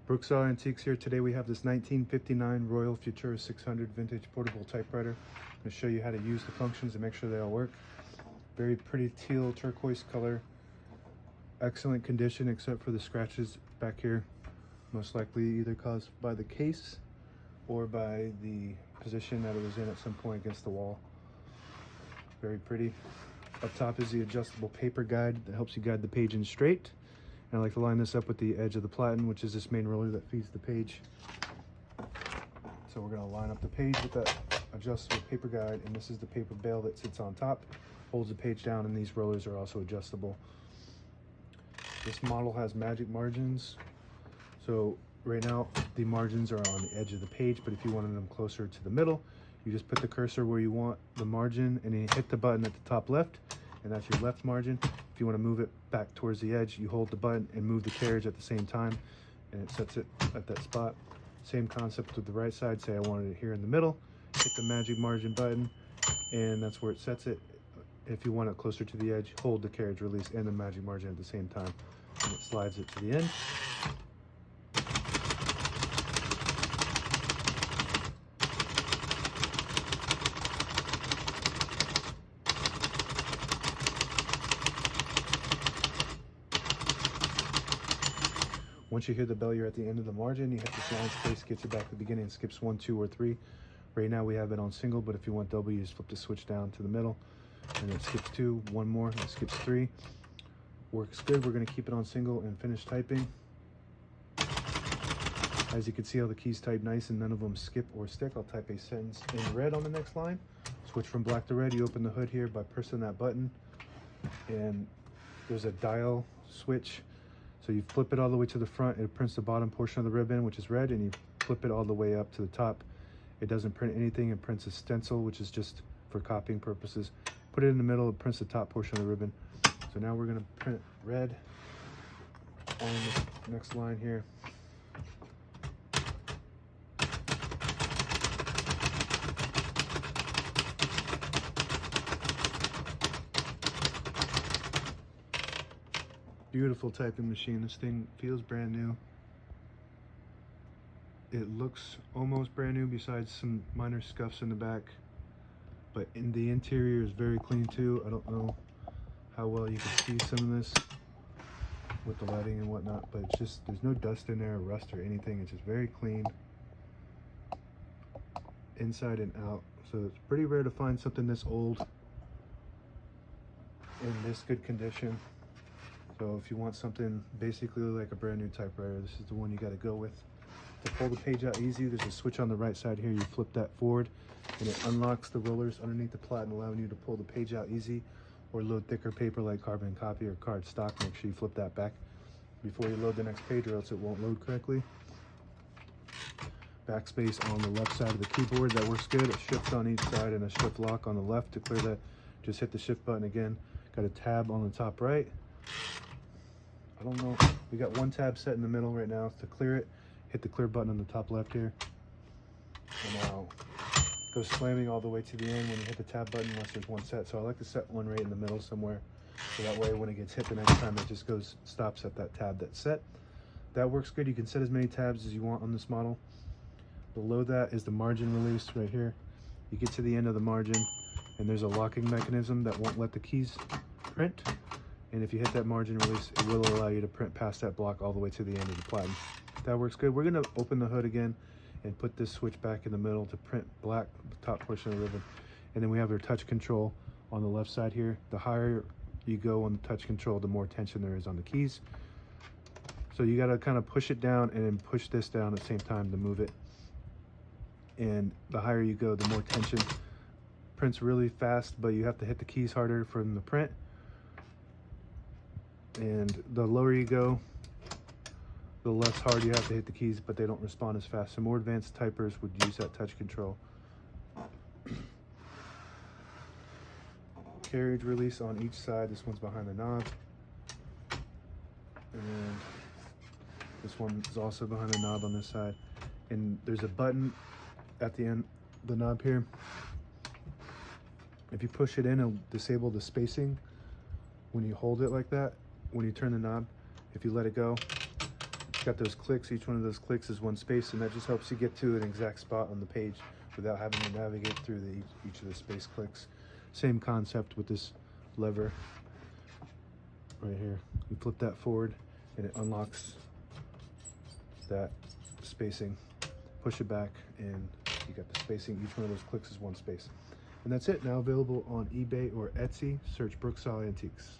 Brooksaw Antiques here. Today we have this 1959 Royal Futura 600 vintage portable typewriter. I'm going to show you how to use the functions and make sure they all work. Very pretty teal turquoise color. Excellent condition except for the scratches back here. Most likely either caused by the case or by the position that it was in at some point against the wall. Very pretty. Up top is the adjustable paper guide that helps you guide the page in straight. And I like to line this up with the edge of the platen, which is this main roller that feeds the page. So we're going to line up the page with that adjustable paper guide, and this is the paper bail that sits on top, holds the page down, and these rollers are also adjustable. This model has magic margins. So right now the margins are on the edge of the page, but if you wanted them closer to the middle, you just put the cursor where you want the margin and then hit the button at the top left, and that's your left margin. If you want to move it back towards the edge, you hold the button and move the carriage at the same time, and it sets it at that spot. Same concept with the right side. Say I wanted it here in the middle, hit the magic margin button, and that's where it sets it. If you want it closer to the edge, hold the carriage release and the magic margin at the same time, and it slides it to the end. Once you hear the bell, you're at the end of the margin. You hit the slide space, gets you back to the beginning, and skips 1, 2, or 3. Right now we have it on single, but if you want double, you just flip the switch down to the middle, and it skips 2, 1 more, and it skips 3. Works good. We're going to keep it on single and finish typing. As you can see, all the keys type nice and none of them skip or stick. I'll type a sentence in red on the next line. Switch from black to red. You open the hood here by pressing that button, and there's a dial switch. So you flip it all the way to the front, it prints the bottom portion of the ribbon, which is red, and you flip it all the way up to the top. It doesn't print anything, it prints a stencil, which is just for copying purposes. Put it in the middle, it prints the top portion of the ribbon. So now we're gonna print red on the next line here. Beautiful typing machine. This thing feels brand new. It looks almost brand new besides some minor scuffs in the back, but in the interior is very clean too. I don't know how well you can see some of this with the lighting and whatnot, but it's just, there's no dust in there, rust or anything. It's just very clean inside and out. So it's pretty rare to find something this old in this good condition. So if you want something basically like a brand new typewriter, this is the one you got to go with. To pull the page out easy, there's a switch on the right side here. You flip that forward and it unlocks the rollers underneath the platen, allowing you to pull the page out easy or load thicker paper like carbon copy or card stock. Make sure you flip that back before you load the next page or else it won't load correctly. Backspace on the left side of the keyboard, that works good. A shift on each side and a shift lock on the left. To clear that, just hit the shift button again. Got a tab on the top right. I don't know, we got one tab set in the middle right now. To clear it, hit the clear button on the top left here. And now go slamming all the way to the end when you hit the tab button unless there's one set. So I like to set one right in the middle somewhere, so that way when it gets hit the next time it just goes, stops at that tab that's set. That works good. You can set as many tabs as you want on this model. Below that is the margin release right here. You get to the end of the margin and there's a locking mechanism that won't let the keys print. And if you hit that margin release, it will allow you to print past that block all the way to the end of the platen. That works good. We're going to open the hood again and put this switch back in the middle to print black, the top portion of the ribbon. And then we have our touch control on the left side here. The higher you go on the touch control, the more tension there is on the keys. So you got to kind of push it down and then push this down at the same time to move it. And the higher you go, the more tension. Prints really fast, but you have to hit the keys harder from the print. And the lower you go, the less hard you have to hit the keys, but they don't respond as fast. So more advanced typers would use that touch control. Carriage release on each side. This one's behind the knob. And this one is also behind the knob on this side. And there's a button at the end of the knob here. If you push it in, it'll disable the spacing when you hold it like that. When you turn the knob, if you let it go, got those clicks. Each one of those clicks is one space, and that just helps you get to an exact spot on the page without having to navigate through each of the space clicks. Same concept with this lever right here. You flip that forward and it unlocks that spacing. Push it back and you got the spacing. Each one of those clicks is one space. And that's it. Now available on eBay or Etsy. Search Brooksaw Antiques.